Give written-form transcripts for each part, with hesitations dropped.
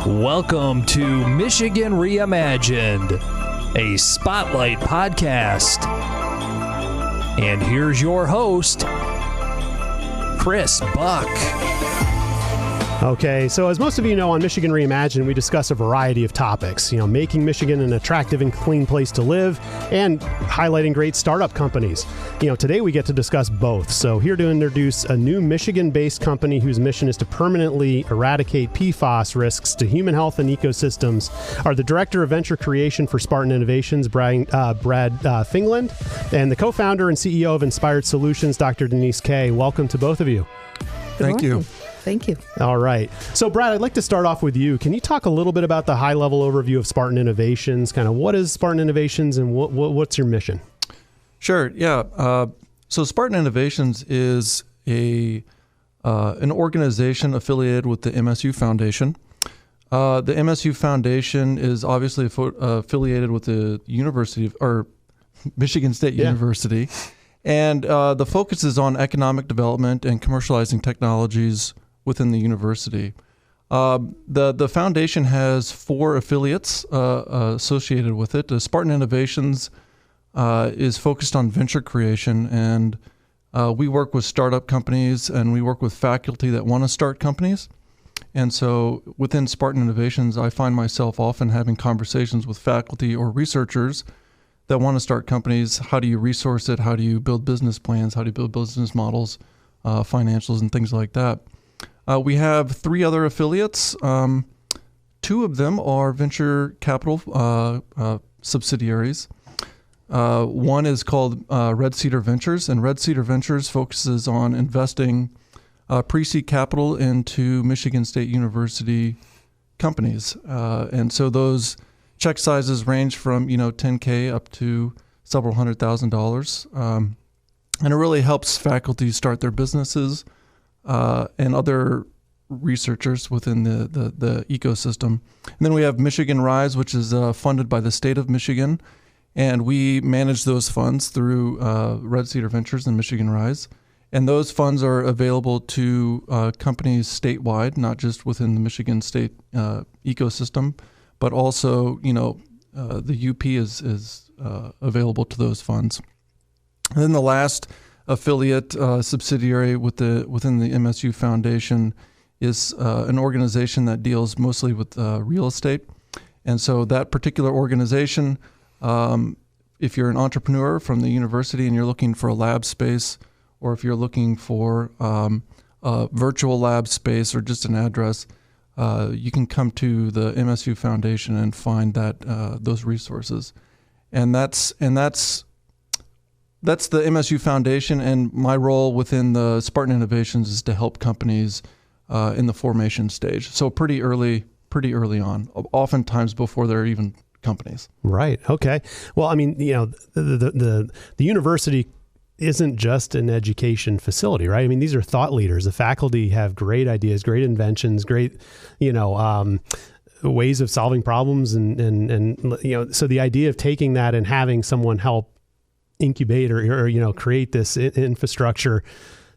Welcome to Michigan Reimagined, a spotlight podcast. And here's your host, Chris Buck. Okay, so as most of you know, on Michigan Reimagined, we discuss a variety of topics, making Michigan an attractive and clean place to live and highlighting great startup companies. Today we get to discuss both. So here to introduce a new Michigan-based company whose mission is to permanently eradicate PFAS risks to human health and ecosystems are the Director of Venture Creation for Spartan Innovations, Brad Fingland, and the co-founder and CEO of Inspired Solutions, Dr. Denise Kay. Welcome to both of you. Thank you. Thank you. All right. So, Brad, I'd like to start off with you. Can you talk a little bit about the high-level overview of Spartan Innovations? Kind of what is Spartan Innovations and what's your mission? Sure. Yeah. So Spartan Innovations is an organization affiliated with the MSU Foundation. The MSU Foundation is obviously affiliated with the University or Michigan State University. And the focus is on economic development and commercializing technologies within the university. The foundation has 4 affiliates associated with it. Spartan Innovations is focused on venture creation, and we work with startup companies, and we work with faculty that want to start companies. And so within Spartan Innovations, I find myself often having conversations with faculty or researchers that want to start companies. How do you resource it? How do you build business plans? How do you build business models, financials, and things like that? We have 3 other affiliates. 2 of them are venture capital subsidiaries. One is called Red Cedar Ventures, and Red Cedar Ventures focuses on investing pre-seed capital into Michigan State University companies. And so those check sizes range from $10K up to several $100,000, and it really helps faculty start their businesses and other researchers within the ecosystem. And then we have Michigan Rise, which is funded by the state of Michigan, and we manage those funds through Red Cedar Ventures and Michigan Rise. And those funds are available to companies statewide, not just within the Michigan State ecosystem, but also, the UP is available to those funds. And then the last affiliate subsidiary within the MSU Foundation is an organization that deals mostly with real estate. And so that particular organization, if you're an entrepreneur from the university and you're looking for a lab space, or if you're looking for a virtual lab space or just an address, you can come to the MSU Foundation and find those resources, and that's the MSU Foundation. And my role within the Spartan Innovations is to help companies in the formation stage. So pretty early on, oftentimes before they're even companies. Right. Okay. Well, I mean, the university isn't just an education facility, right? I mean, these are thought leaders. The faculty have great ideas, great inventions, great, ways of solving problems. And so the idea of taking that and having someone help incubate or create this infrastructure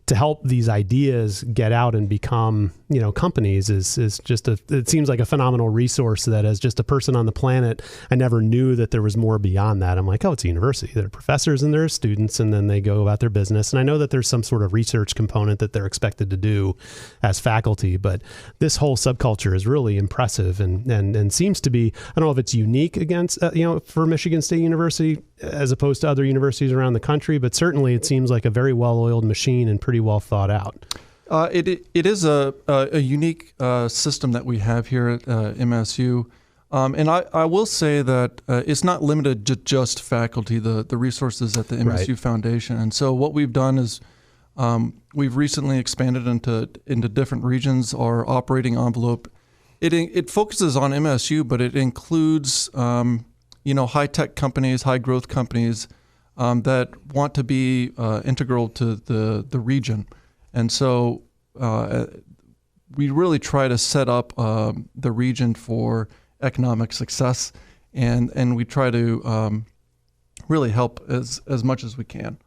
to help these ideas get out and become, companies is just it seems like a phenomenal resource that as just a person on the planet, I never knew that there was more beyond that. I'm like, oh, it's a university. There are professors and there are students, and then they go about their business. And I know that there's some sort of research component that they're expected to do as faculty, but this whole subculture is really impressive and seems to be, I don't know if it's unique against, for Michigan State University as opposed to other universities around the country, but certainly it seems like a very well-oiled machine and pretty well thought out. It is a unique system that we have here at MSU, and I will say that it's not limited to just faculty, the resources at the MSU Foundation. And so what we've done is we've recently expanded into different regions. Our operating envelope, it focuses on MSU, but it includes high-tech companies, high-growth companies that want to be integral to the region. And so we really try to set up the region for economic success, and we try to really help as much as we can.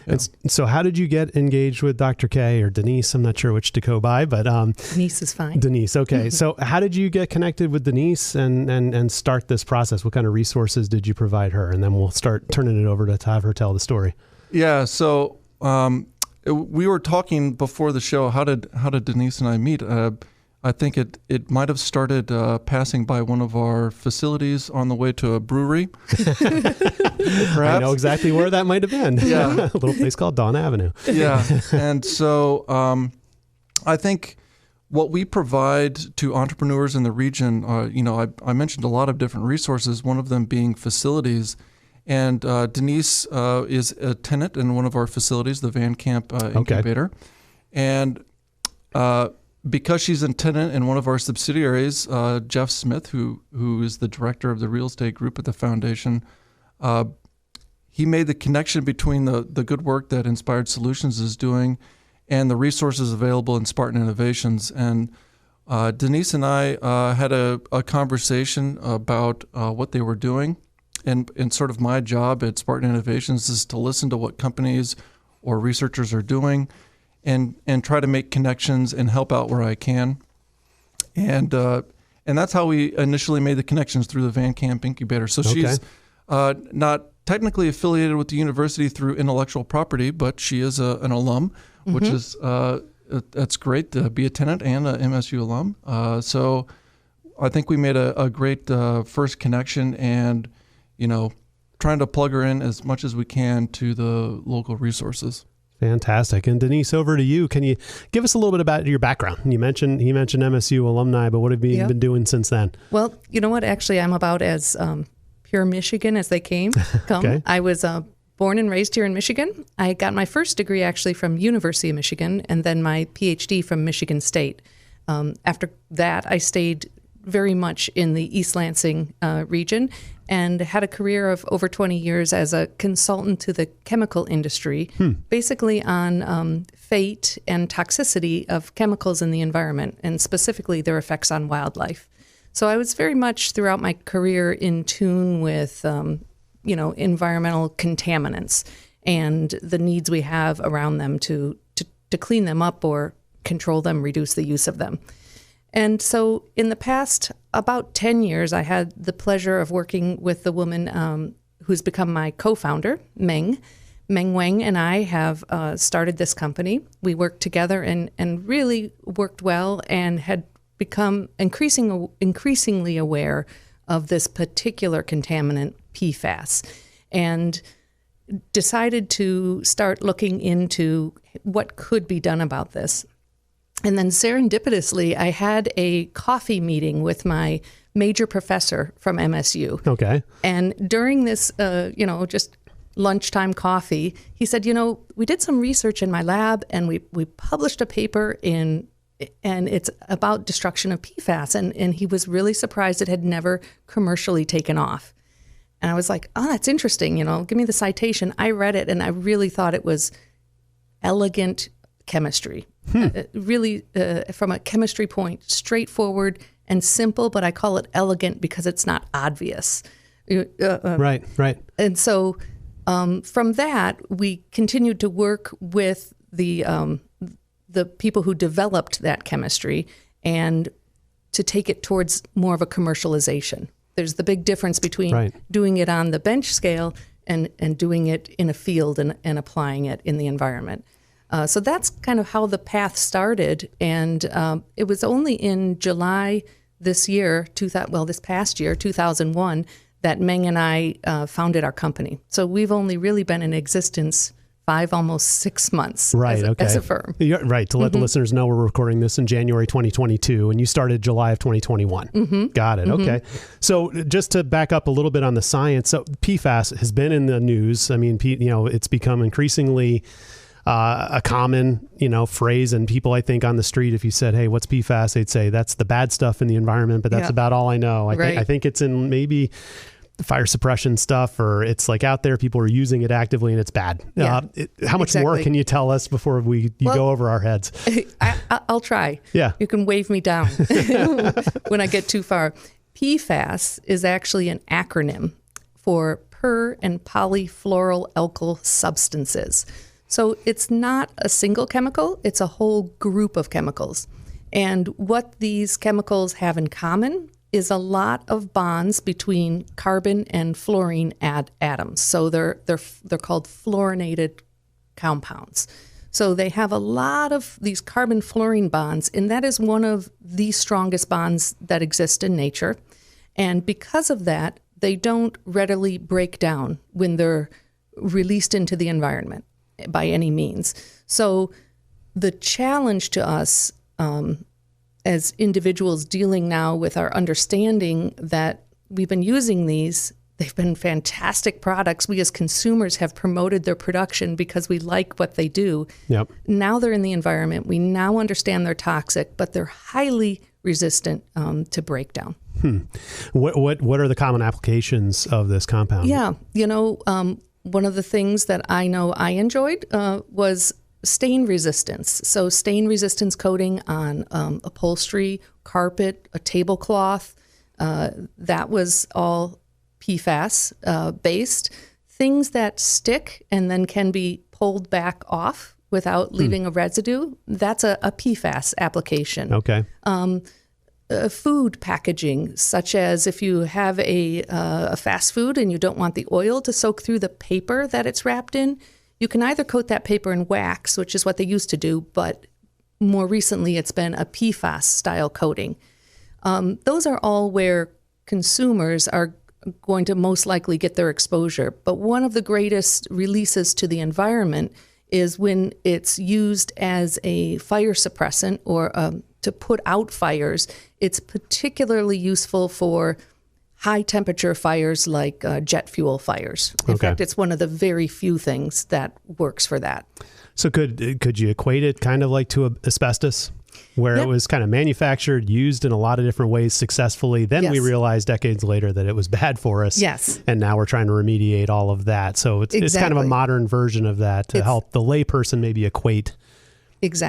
Yeah. And so how did you get engaged with Dr. Kay or Denise? I'm not sure which to go by, but Denise is fine. Denise, okay. So how did you get connected with Denise and start this process? What kind of resources did you provide her? And then we'll start turning it over to have her tell the story. Yeah, so we were talking before the show. How did Denise and I meet? I think it might have started passing by one of our facilities on the way to a brewery. Perhaps. I know exactly where that might have been. Yeah. A little place called Dawn Avenue. Yeah. And so I think what we provide to entrepreneurs in the region, I mentioned a lot of different resources, one of them being facilities. And Denise is a tenant in one of our facilities, the Van Camp Incubator. And because she's a tenant in one of our subsidiaries, Jeff Smith, who is the director of the real estate group at the foundation, he made the connection between the good work that Enspired Solutions is doing and the resources available in Spartan Innovations. And Denise and I had a conversation about what they were doing. And sort of my job at Spartan Innovations is to listen to what companies or researchers are doing and try to make connections and help out where I can. And that's how we initially made the connections, through the Van Camp Incubator. So she's not technically affiliated with the university through intellectual property, but she is an alum, which is that's great to be a tenant and a MSU alum. So I think we made a great first connection, and trying to plug her in as much as we can to the local resources. Fantastic. And Denise, over to you. Can you give us a little bit about your background? He mentioned MSU alumni, but what have you been doing since then? Well, you know what? Actually, I'm about as pure Michigan as they come. Okay. I was born and raised here in Michigan. I got my first degree actually from University of Michigan, and then my PhD from Michigan State. After that, I stayed very much in the East Lansing region and had a career of over 20 years as a consultant to the chemical industry, basically on fate and toxicity of chemicals in the environment, and specifically their effects on wildlife. So I was very much throughout my career in tune with, environmental contaminants and the needs we have around them to clean them up or control them, reduce the use of them. And so in the past about 10 years, I had the pleasure of working with the woman who's become my co-founder, Meng. Meng Wang and I have started this company. We worked together and really worked well, and had become increasingly aware of this particular contaminant, PFAS, and decided to start looking into what could be done about this. And then serendipitously, I had a coffee meeting with my major professor from MSU. Okay. And during this, just lunchtime coffee, he said, we did some research in my lab, and we published a paper and it's about destruction of PFAS. And he was really surprised it had never commercially taken off. And I was like, oh, that's interesting. Give me the citation. I read it, and I really thought it was elegant chemistry. Really, from a chemistry point, straightforward and simple, but I call it elegant because it's not obvious. Right. And so from that, we continued to work with the people who developed that chemistry and to take it towards more of a commercialization. There's the big difference between doing it on the bench scale and doing it in a field and applying it in the environment. So that's kind of how the path started. And it was only in July this past year, 2001, that Meng and I founded our company. So we've only really been in existence 5, almost 6 months as a firm. Right. To let the listeners know, we're recording this in January 2022, and you started July of 2021. Got it. Okay. So just to back up a little bit on the science, so PFAS has been in the news. I mean, it's become increasingly a common, phrase, and people, I think, on the street, if you said, hey, what's PFAS? They'd say that's the bad stuff in the environment, but that's about all I know. I think it's in maybe fire suppression stuff, or it's like out there, people are using it actively and it's bad. How much more can you tell us before you go over our heads? I'll try. Yeah. You can wave me down when I get too far. PFAS is actually an acronym for per and polyfluoroalkyl substances. So it's not a single chemical, it's a whole group of chemicals. And what these chemicals have in common is a lot of bonds between carbon and fluorine atoms. So they're called fluorinated compounds. So they have a lot of these carbon-fluorine bonds, and that is one of the strongest bonds that exist in nature. And because of that, they don't readily break down when they're released into the environment by any means. So the challenge to us as individuals dealing now with our understanding that we've been using these, they've been fantastic products. We as consumers have promoted their production because we like what they do. Yep. Now they're in the environment. We now understand they're toxic, but they're highly resistant to breakdown. What are the common applications of this compound? Yeah. One of the things that I know I enjoyed was stain resistance. So stain resistance coating on upholstery, carpet, a tablecloth, that was all PFAS based. Things that stick and then can be pulled back off without leaving a residue, that's a PFAS application. Okay. Food packaging, such as if you have a fast food and you don't want the oil to soak through the paper that it's wrapped in, you can either coat that paper in wax, which is what they used to do, but more recently it's been a PFAS style coating. Those are all where consumers are going to most likely get their exposure. But one of the greatest releases to the environment is when it's used as a fire suppressant or to put out fires. It's particularly useful for high temperature fires like jet fuel fires. In fact, it's one of the very few things that works for that. So could you equate it kind of like to asbestos, where it was kind of manufactured, used in a lot of different ways successfully. Then we realized decades later that it was bad for us. Yes. And now we're trying to remediate all of that. So it's kind of a modern version of that to help the layperson maybe equate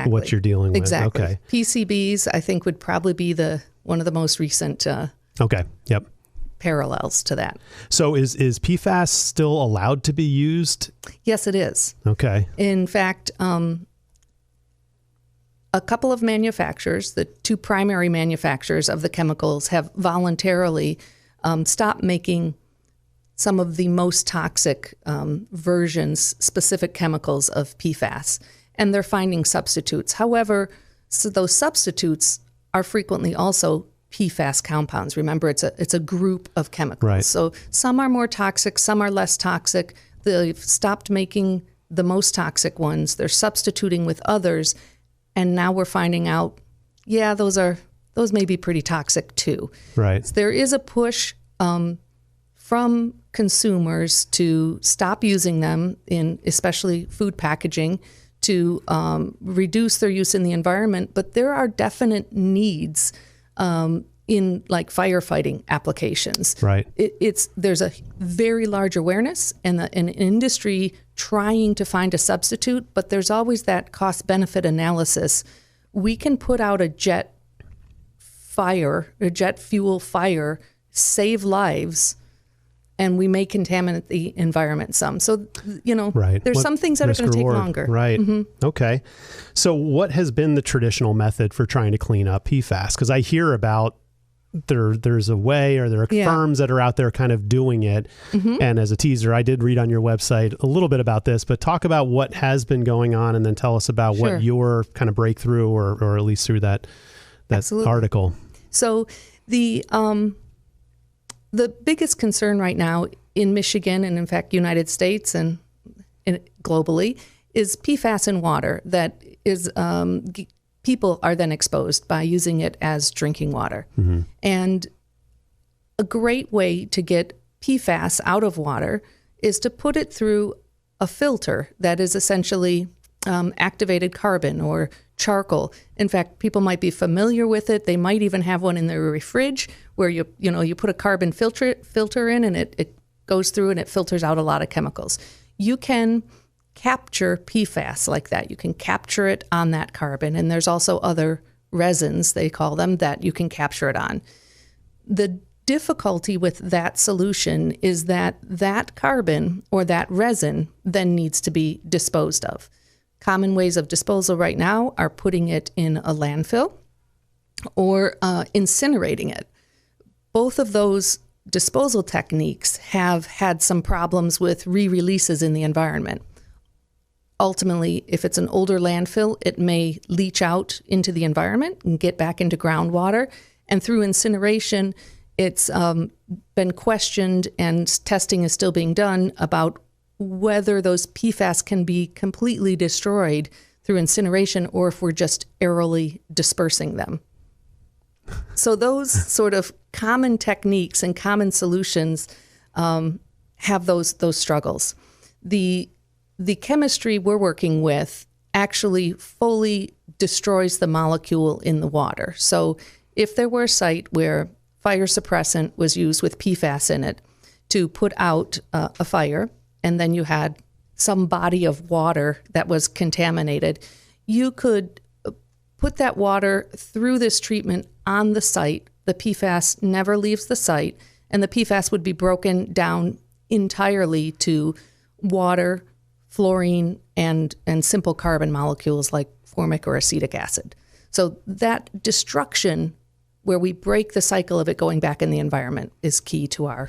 what you're dealing with. Exactly. Okay. PCBs, I think, would probably be one of the most recent parallels to that. So is PFAS still allowed to be used? Yes, it is. Okay. In fact, a couple of manufacturers, the two primary manufacturers of the chemicals, have voluntarily stopped making some of the most toxic versions, specific chemicals of PFAS, and they're finding substitutes. However, so those substitutes are frequently also PFAS compounds. Remember, it's a group of chemicals. Right. So some are more toxic, some are less toxic. They've stopped making the most toxic ones. They're substituting with others. And now we're finding out, those may be pretty toxic too. Right. So there is a push from consumers to stop using them in especially food packaging, to reduce their use in the environment. But there are definite needs in like firefighting applications. Right. There's a very large awareness and an industry trying to find a substitute, but there's always that cost benefit analysis. We can put out a jet fuel fire, save lives, and we may contaminate the environment some. So, there's some things that are going to take longer. Right. Mm-hmm. Okay. So what has been the traditional method for trying to clean up PFAS? Because I hear about there's a way, or there are firms that are out there kind of doing it. Mm-hmm. And as a teaser, I did read on your website a little bit about this, but talk about what has been going on and then tell us about what your kind of breakthrough or at least through that article. So the biggest concern right now in Michigan, and in fact, United States and globally, is PFAS in water that is people are then exposed by using it as drinking water. Mm-hmm. And a great way to get PFAS out of water is to put it through a filter that is essentially activated carbon or charcoal. In fact, people might be familiar with it. They might even have one in their fridge where you put a carbon filter in, and it goes through and it filters out a lot of chemicals. You can capture PFAS like that. You can capture it on that carbon, and there's also other resins, they call them, that you can capture it on. The difficulty with that solution is that that carbon or that resin then needs to be disposed of. Common ways of disposal right now are putting it in a landfill or incinerating it. Both of those disposal techniques have had some problems with re-releases in the environment. Ultimately, if it's an older landfill, it may leach out into the environment and get back into groundwater. And through incineration, it's been questioned, and testing is still being done about whether those PFAS can be completely destroyed through incineration or if we're just aerially dispersing them. So those sort of common techniques and common solutions have those struggles. The chemistry we're working with actually fully destroys the molecule in the water. So if there were a site where fire suppressant was used with PFAS in it to put out a fire, and then you had some body of water that was contaminated, you could put that water through this treatment on the site. The PFAS never leaves the site, and the PFAS would be broken down entirely to water, fluorine, and simple carbon molecules like formic or acetic acid. So that destruction, where we break the cycle of it going back in the environment, is key to our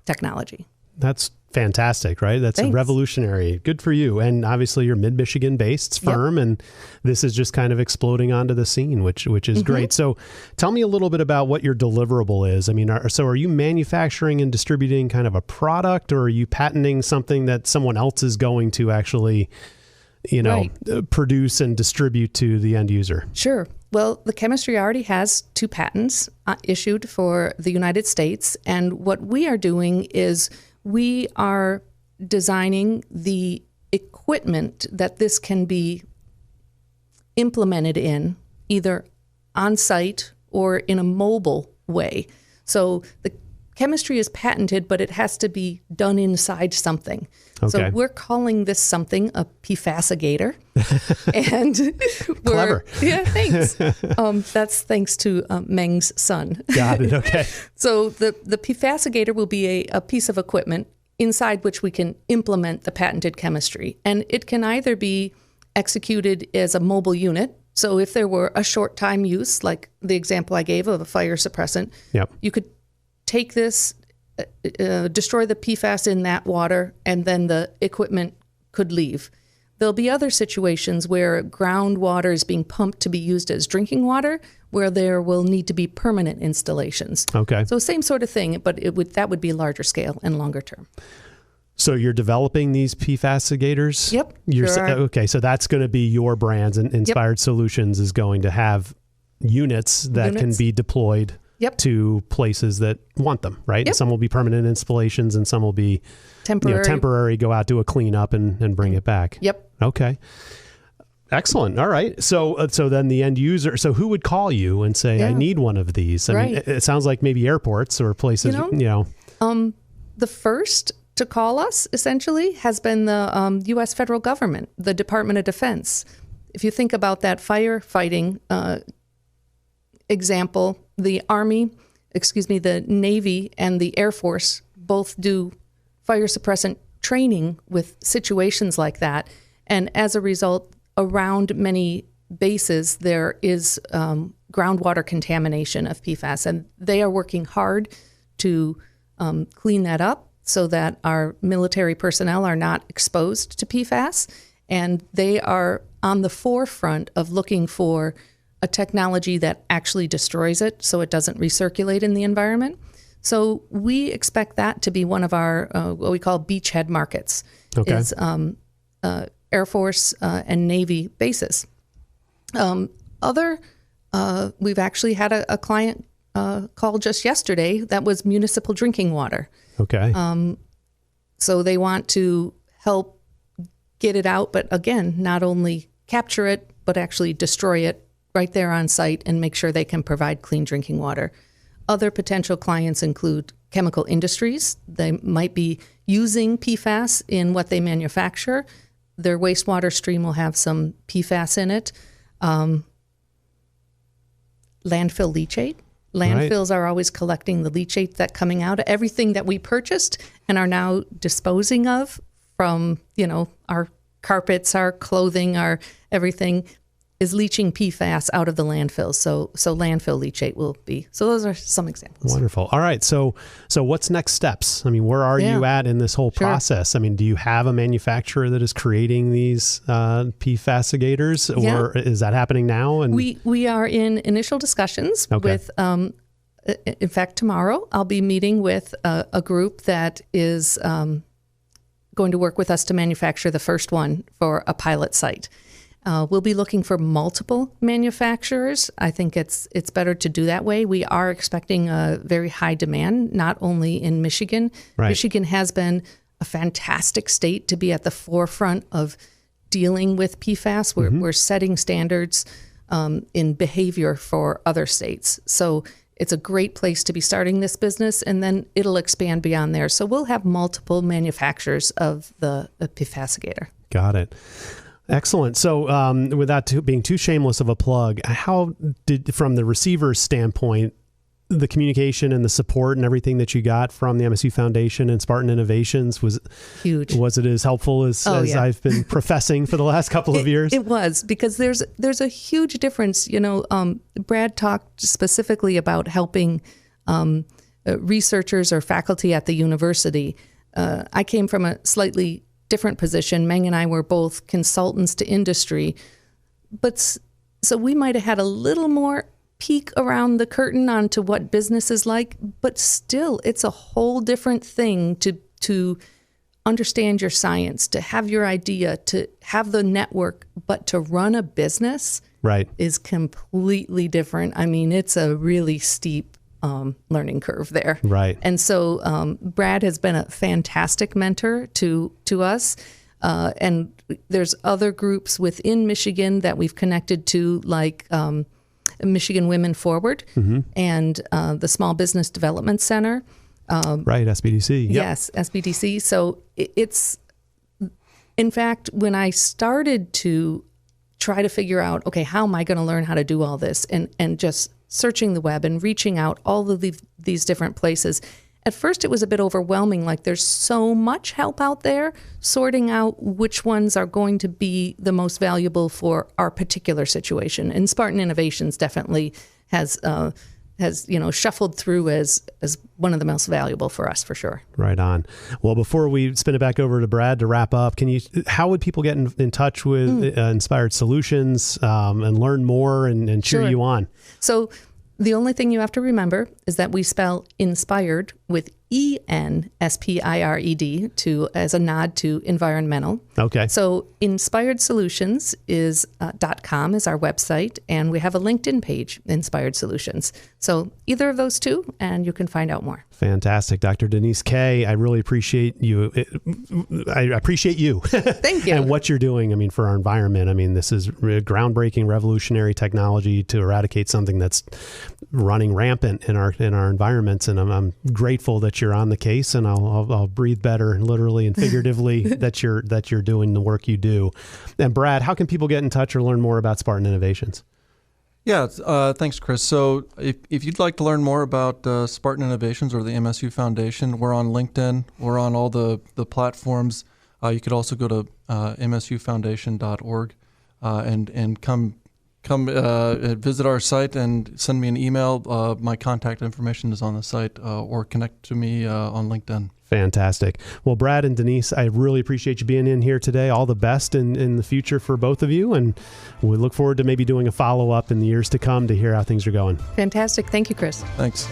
technology. That's fantastic, right? That's Thanks. Revolutionary. Good for you. And obviously you're mid-Michigan based firm, and this is just kind of exploding onto the scene, which is great. So tell me a little bit about what your deliverable is. I mean, are you manufacturing and distributing kind of a product, or are you patenting something that someone else is going to actually, produce and distribute to the end user? Sure. Well, the chemistry already has 2 patents issued for the United States. And what we are doing is we are designing the equipment that this can be implemented in, either on site or in a mobile way. So the chemistry is patented, but it has to be done inside something. Okay. So we're calling this something a PFASigator. And Clever. Yeah, thanks. That's thanks to Meng's son. Got it. Okay. So the PFASigator will be a piece of equipment inside which we can implement the patented chemistry. And it can either be executed as a mobile unit. So if there were a short time use, like the example I gave of a fire suppressant, you could take this, destroy the PFAS in that water, and then the equipment could leave. There'll be other situations where groundwater is being pumped to be used as drinking water, where there will need to be permanent installations. Okay. So same sort of thing, but that would be larger scale and longer term. So you're developing these PFASigators? Yep. Okay, so that's going to be your brands, and Inspired Solutions is going to have units that can be deployed to places that want them, right? Yep. Some will be permanent installations, and some will be temporary, go out, do a cleanup, and bring it back. Yep. Okay. Excellent. All right. So then the end user, so who would call you and say, I need one of these? I mean, it sounds like maybe airports or places, The first to call us, essentially, has been the U.S. federal government, the Department of Defense. If you think about that firefighting example, the Navy and the Air Force both do fire suppressant training with situations like that. And as a result, around many bases, there is groundwater contamination of PFAS. And they are working hard to clean that up so that our military personnel are not exposed to PFAS. And they are on the forefront of looking for a technology that actually destroys it so it doesn't recirculate in the environment. So we expect that to be one of our what we call beachhead markets, is Air Force and Navy bases. We've actually had a client call just yesterday that was municipal drinking water. Okay. So they want to help get it out, but again, not only capture it, but actually destroy it right there on site and make sure they can provide clean drinking water. Other potential clients include chemical industries. They might be using PFAS in what they manufacture. Their wastewater stream will have some PFAS in it. Landfill leachate Landfills are always collecting the leachate that's coming out. Everything that we purchased and are now disposing of from, our carpets, our clothing, our everything is leaching PFAS out of the landfills. So landfill leachate will be. So those are some examples. Wonderful. All right. So what's next steps? I mean, where are you at in this whole process? I mean, do you have a manufacturer that is creating these PFASigators, or is that happening now? And we are in initial discussions with, in fact, tomorrow I'll be meeting with a group that is going to work with us to manufacture the first one for a pilot site. We'll be looking for multiple manufacturers. I think it's better to do that way. We are expecting a very high demand, not only in Michigan. Right. Michigan has been a fantastic state to be at the forefront of dealing with PFAS. We're setting standards in behavior for other states. So it's a great place to be starting this business, and then it'll expand beyond there. So we'll have multiple manufacturers of the PFASigator. Got it. Excellent. So without being too shameless of a plug, how did, from the receiver's standpoint, the communication and the support and everything that you got from the MSU Foundation and Spartan Innovations was huge? Was it as helpful as I've been professing for the last couple of years? It was, because there's a huge difference. Brad talked specifically about helping researchers or faculty at the university. I came from a slightly different position. Meng and I were both consultants to industry, but so we might have had a little more peek around the curtain onto what business is like, but still it's a whole different thing to understand your science, to have your idea, to have the network, but to run a business is completely different. I mean, it's a really steep learning curve there. Right. And so Brad has been a fantastic mentor to us. And there's other groups within Michigan that we've connected to, like Michigan Women Forward and the Small Business Development Center. Right, SBDC. Yep. Yes, SBDC. So it's, in fact, when I started to try to figure out, okay, how am I going to learn how to do all this, and just searching the web and reaching out all of these different places. At first, it was a bit overwhelming. Like, there's so much help out there, sorting out which ones are going to be the most valuable for our particular situation. And Spartan Innovations definitely has shuffled through as one of the most valuable for us, for sure. Right on. Well, before we spin it back over to Brad to wrap up, how would people get in touch with Enspired Solutions and learn more and cheer you on? So the only thing you have to remember is that we spell Enspired with ENSPIRED as a nod to environmental. Okay. So Inspired Solutions is .com is our website, and we have a LinkedIn page, Inspired Solutions. So either of those two, and you can find out more. Fantastic. Dr. Denise Kay, I really appreciate you. I appreciate you. Thank you. And what you're doing, I mean, for our environment. I mean, this is groundbreaking, revolutionary technology to eradicate something that's running rampant in our environments. And I'm grateful that you're on the case, and I'll breathe better, literally and figuratively, that you're doing the work you do. And Brad, how can people get in touch or learn more about Spartan Innovations? Yeah, thanks, Chris. So if you'd like to learn more about Spartan Innovations or the MSU Foundation, we're on LinkedIn. We're on all the platforms. You could also go to msufoundation.org and come visit our site and send me an email. My contact information is on the site, or connect to me on LinkedIn. Fantastic. Well, Brad and Denise, I really appreciate you being in here today. All the best in the future for both of you. And we look forward to maybe doing a follow-up in the years to come to hear how things are going. Fantastic. Thank you, Chris. Thanks.